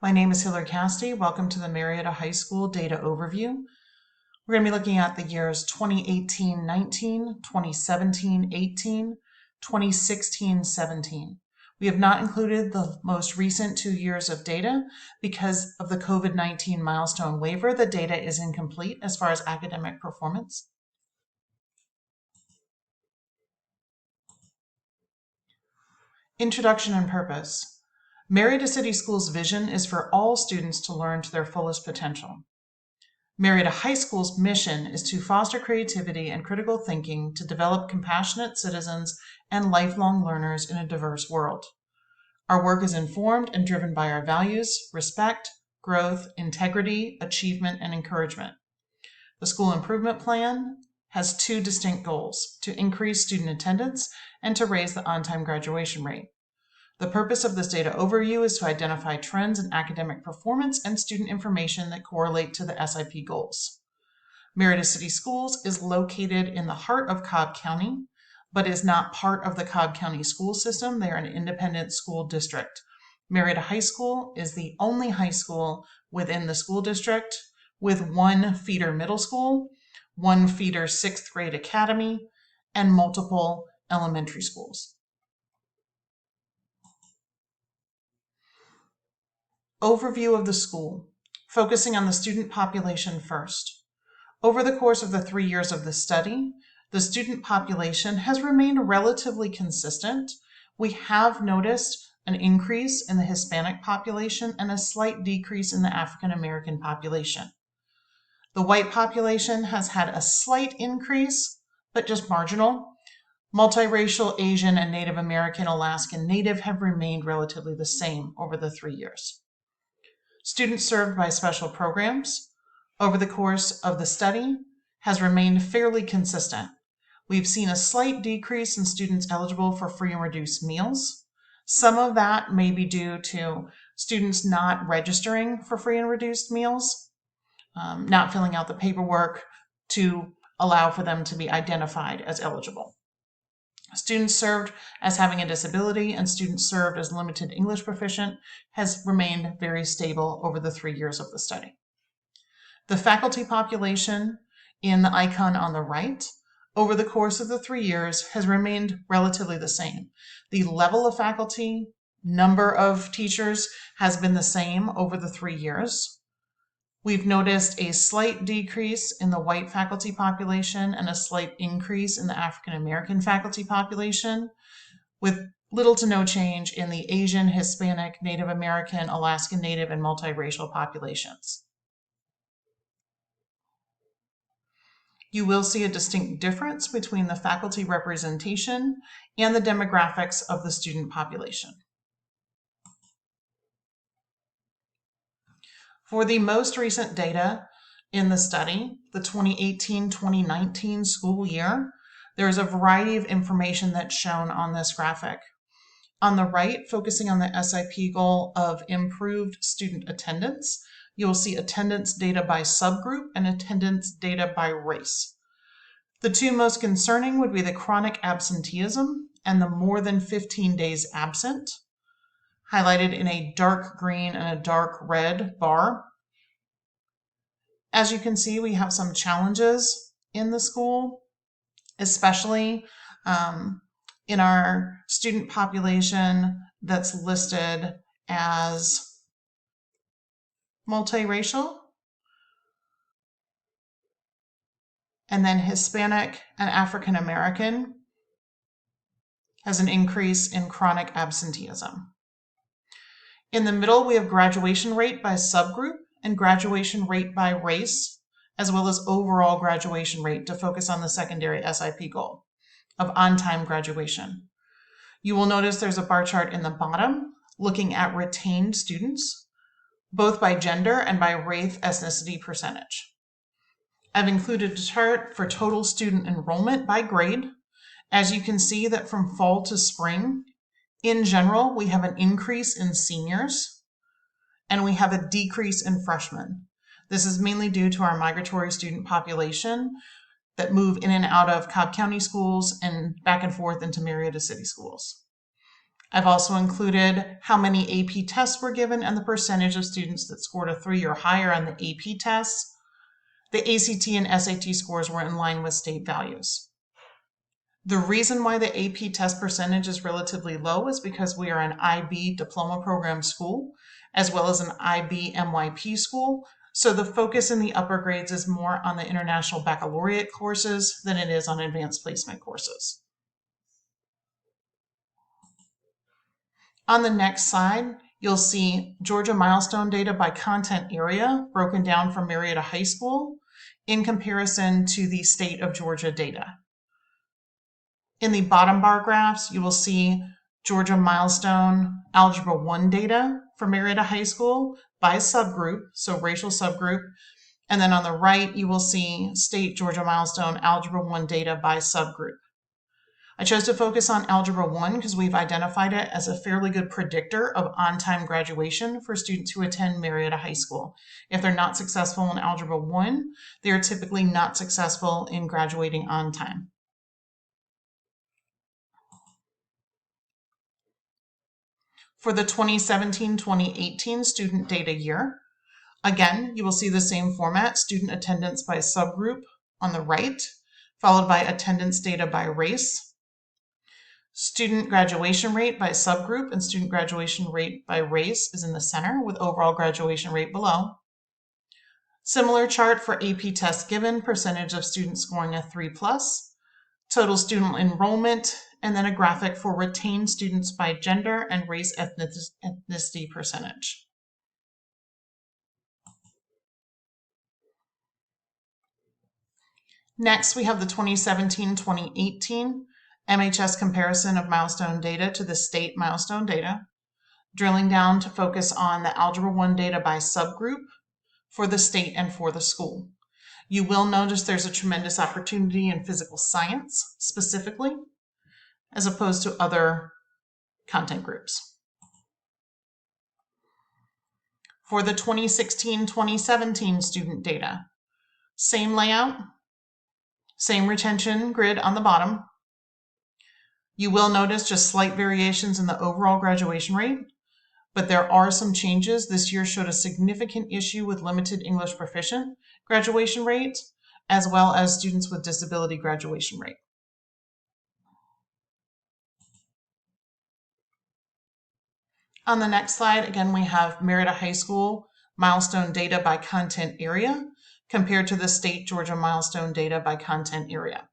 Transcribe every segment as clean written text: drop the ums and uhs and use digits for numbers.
My name is HCassidy. Welcome to the Marietta High School Data Overview. We're going to be looking at the years 2018-19, 2017-18, 2016-17. We have not included the most recent 2 years of data because of the COVID-19 milestone waiver. The data is incomplete as far as academic performance. Introduction and purpose. Marietta City Schools' vision is for all students to learn to their fullest potential. Marietta High School's mission is to foster creativity and critical thinking to develop compassionate citizens and lifelong learners in a diverse world. Our work is informed and driven by our values, respect, growth, integrity, achievement, and encouragement. The school improvement plan has 2 distinct goals: to increase student attendance and to raise the on-time graduation rate. The purpose of this data overview is to identify trends in academic performance and student information that correlate to the SIP goals. Marietta City Schools is located in the heart of Cobb County, but is not part of the Cobb County school system. They are an independent school district. Marietta High School is the only high school within the school district with 1 feeder middle school, 1 feeder 6th grade academy, and multiple elementary schools. Overview of the school, focusing on the student population first. Over the course of the 3 years of the study, the student population has remained relatively consistent. We have noticed an increase in the Hispanic population and a slight decrease in the African American population. The white population has had a slight increase, but just marginal. Multiracial, Asian, and Native American, Alaskan Native have remained relatively the same over the 3 years. Students served by special programs over the course of the study has remained fairly consistent. We've seen a slight decrease in students eligible for free and reduced meals. Some of that may be due to students not registering for free and reduced meals, not filling out the paperwork to allow for them to be identified as eligible. Students served as having a disability and students served as limited English proficient has remained very stable over the 3 years of the study. The faculty population in the icon on the right over the course of the 3 years has remained relatively the same. The level of faculty, number of teachers has been the same over the 3 years. We've noticed a slight decrease in the white faculty population and a slight increase in the African American faculty population, with little to no change in the Asian, Hispanic, Native American, Alaskan Native, and multiracial populations. You will see a distinct difference between the faculty representation and the demographics of the student population. For the most recent data in the study, the 2018-2019 school year, there is a variety of information that's shown on this graphic. On the right, focusing on the SIP goal of improved student attendance, you will see attendance data by subgroup and attendance data by race. The 2 most concerning would be the chronic absenteeism and the more than 15 days absent, highlighted in a dark green and a dark red bar. As you can see, we have some challenges in the school, especially in our student population that's listed as multiracial, and then Hispanic and African American has an increase in chronic absenteeism. In the middle, we have graduation rate by subgroup and graduation rate by race, as well as overall graduation rate to focus on the secondary SIP goal of on-time graduation. You will notice there's a bar chart in the bottom looking at retained students, both by gender and by race ethnicity percentage. I've included a chart for total student enrollment by grade. As you can see that from fall to spring, in general, we have an increase in seniors and we have a decrease in freshmen. This is mainly due to our migratory student population that move in and out of Cobb County schools and back and forth into Marietta City schools. I've also included how many AP tests were given and the percentage of students that scored a 3 or higher on the AP tests. The ACT and SAT scores were in line with state values. The reason why the AP test percentage is relatively low is because we are an IB diploma program school, as well as an IB MYP school. So the focus in the upper grades is more on the International Baccalaureate courses than it is on advanced placement courses. On the next slide, you'll see Georgia milestone data by content area broken down for Marietta High School in comparison to the state of Georgia data. In the bottom bar graphs, you will see Georgia milestone Algebra 1 data for Marietta High School by subgroup, so racial subgroup. And then on the right, you will see state Georgia milestone Algebra 1 data by subgroup. I chose to focus on Algebra 1 because we've identified it as a fairly good predictor of on-time graduation for students who attend Marietta High School. If they're not successful in Algebra 1, they are typically not successful in graduating on time. For the 2017-2018 student data year, again, you will see the same format, student attendance by subgroup on the right, followed by attendance data by race. Student graduation rate by subgroup and student graduation rate by race is in the center with overall graduation rate below. Similar chart for AP tests given, percentage of students scoring a 3+, total student enrollment, and then a graphic for retained students by gender and race ethnicity percentage. Next, we have the 2017-2018 MHS comparison of milestone data to the state milestone data, drilling down to focus on the Algebra 1 data by subgroup for the state and for the school. You will notice there's a tremendous opportunity in physical science specifically, as opposed to other content groups. For the 2016-2017 student data, same layout, same retention grid on the bottom. You will notice just slight variations in the overall graduation rate, but there are some changes. This year showed a significant issue with limited English proficient graduation rate, as well as students with disability graduation rate. On the next slide, again, we have Marietta High School milestone data by content area compared to the state Georgia milestone data by content area.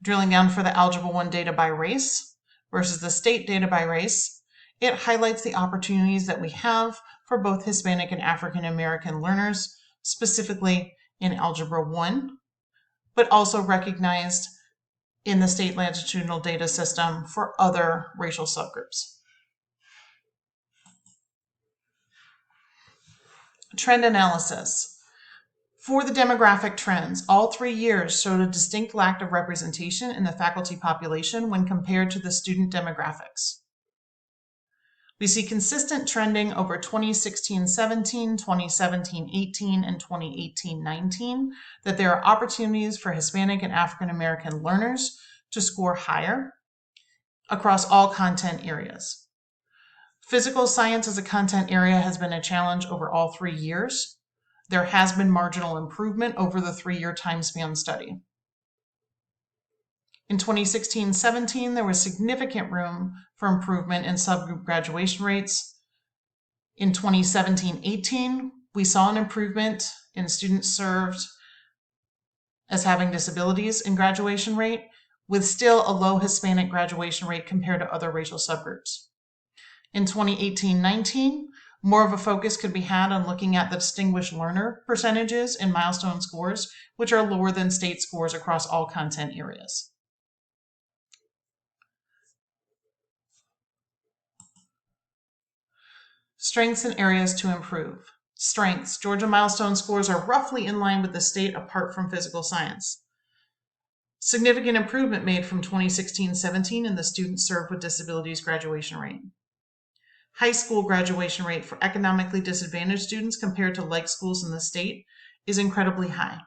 Drilling down for the Algebra 1 data by race versus the state data by race, it highlights the opportunities that we have for both Hispanic and African American learners, specifically in Algebra 1, but also recognized in the state longitudinal data system for other racial subgroups. Trend analysis. For the demographic trends, all 3 years showed a distinct lack of representation in the faculty population when compared to the student demographics. We see consistent trending over 2016-17, 2017-18, and 2018-19 that there are opportunities for Hispanic and African American learners to score higher across all content areas. Physical science as a content area has been a challenge over all 3 years. There has been marginal improvement over the 3-year time span study. In 2016-17, there was significant room for improvement in subgroup graduation rates. In 2017-18, we saw an improvement in students served as having disabilities in graduation rate, with still a low Hispanic graduation rate compared to other racial subgroups. In 2018-19, more of a focus could be had on looking at the distinguished learner percentages in milestone scores, which are lower than state scores across all content areas. Strengths and areas to improve. Strengths. Georgia milestone scores are roughly in line with the state apart from physical science. Significant improvement made from 2016-17 in the students served with disabilities graduation rate. High school graduation rate for economically disadvantaged students compared to like schools in the state is incredibly high.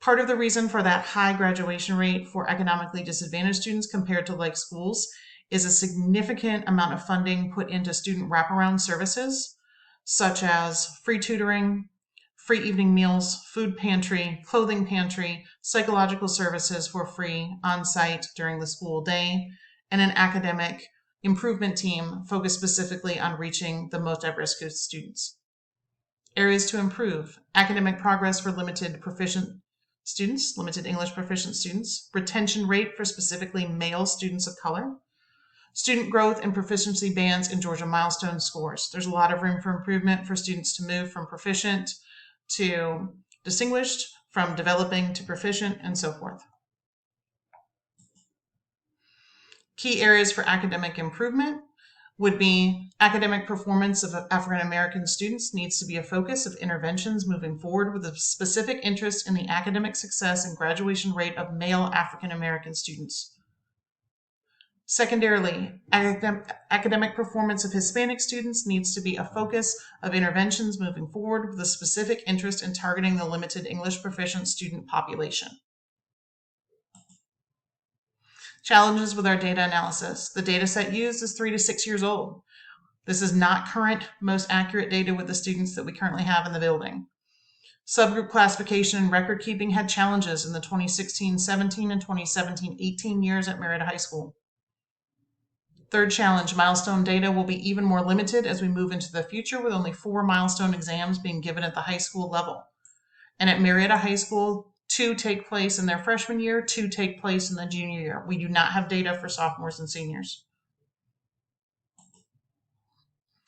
Part of the reason for that high graduation rate for economically disadvantaged students compared to like schools is a significant amount of funding put into student wraparound services, such as free tutoring, free evening meals, food pantry, clothing pantry, psychological services for free on-site during the school day, and an academic improvement team focused specifically on reaching the most at-risk students. Areas to improve: academic progress for limited English proficient students, retention rate for specifically male students of color, student growth and proficiency bands in Georgia milestone scores. There's a lot of room for improvement for students to move from proficient to distinguished, from developing to proficient, and so forth. Key areas for academic improvement would be academic performance of African American students needs to be a focus of interventions moving forward with a specific interest in the academic success and graduation rate of male African American students. Secondarily, academic performance of Hispanic students needs to be a focus of interventions moving forward with a specific interest in targeting the limited English proficient student population. Challenges with our data analysis. The data set used is 3 to 6 years old. This is not current, most accurate data with the students that we currently have in the building. Subgroup classification and record keeping had challenges in the 2016-17 and 2017-18 years at Marietta High School. Third challenge, milestone data will be even more limited as we move into the future with only 4 milestone exams being given at the high school level. And at Marietta High School, 2 take place in their freshman year, 2 take place in the junior year. We do not have data for sophomores and seniors.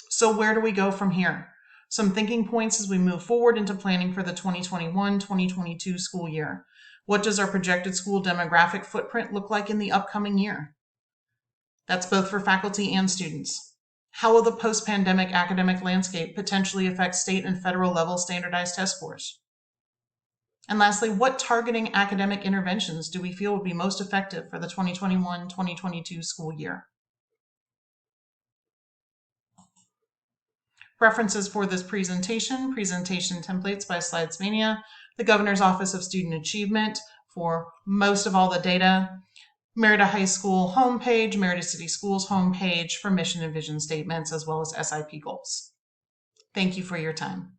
So where do we go from here? Some thinking points as we move forward into planning for the 2021-2022 school year. What does our projected school demographic footprint look like in the upcoming year? That's both for faculty and students. How will the post-pandemic academic landscape potentially affect state and federal level standardized test scores? And lastly, what targeting academic interventions do we feel would be most effective for the 2021-2022 school year? References for this presentation templates by Slidesmania, the Governor's Office of Student Achievement for most of all the data, Marietta High School homepage, Marietta City Schools homepage for mission and vision statements, as well as SIP goals. Thank you for your time.